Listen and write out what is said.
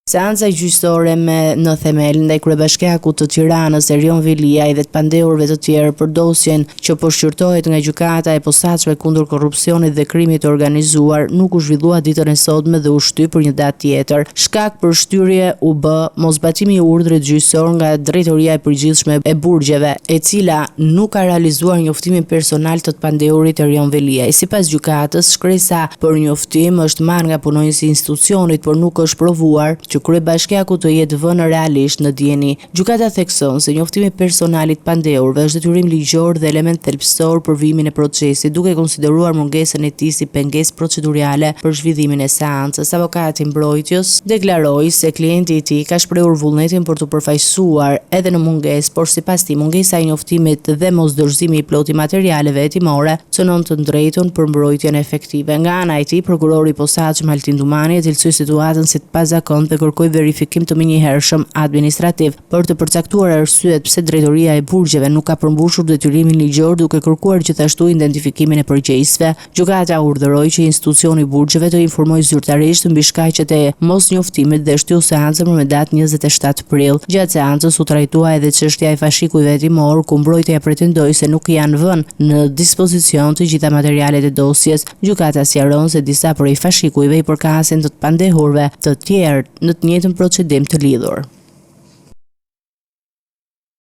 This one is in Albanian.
Seanca gjyqësore në themel ndaj kryebashkiakut të Tiranës Erion Velia dhe të pandehurve të tjerë për dosjen që po shqyrtohet nga gjykata e posaçme kundër korrupsionit dhe krimit të organizuar nuk u zhvillua ditën e sotme dhe u shtyp për një datë tjetër. Shkak për shtyrje u bë mosbatimi i urdhrit gjyqësor nga Drejtoria e Përgjithshme e Burgjeve, e cila nuk ka realizuar njoftimin personal të pandehurit Erion Velia. Sipas gjykatës, shkresa për njoftim është marrë nga punonjësi i institucionit, por nuk është provuar që kryebashkiaku të jetë vënë realisht në dieni. Gjykata thekson se njoftimi personalit pandehurve është detyrim ligjor dhe element thelbësor për vijimin e procesit, duke konsideruar mungesën e tij si pengesë procedurale për zhvillimin e seancës. Avokati i mbrojtjes deklaroi se klienti i tij ka shprehur vullnetin për të përfaqësuar edhe në mungesë, por sipas tij mungesa e njoftimit dhe mosdorëzimi i plotë i materialeve hetimore cënon të drejtën për mbrojtjen efektive. Nga ana e tij, prokurori i posaçëm Altin Dumani e cilësoi situatën si të pazakontë dhe kërkoi verifikim të menjëhershëm administrativ për të përcaktuar arsyet pse Drejtoria e Burgjeve nuk ka përmbushur detyrimin ligjor, duke kërkuar gjithashtu identifikimin e përgjegjësve. Gjykata urdhëroi që institucioni i Burgjeve të informojë zyrtarisht mbi shkaqet e mosnjoftimit dhe shtyu seancën për datë 27 prill. Gjatë seancës u trajtua edhe çështja e fashikujve hetimor, ku mbrojtja pretendoi se nuk janë vënë në dispozicion të gjitha materialet e dosjes. Gjykata sqaron se disa prej fashikujve i përkasin të pandehurve të tjerë në të njëjtën procedim të lidhur.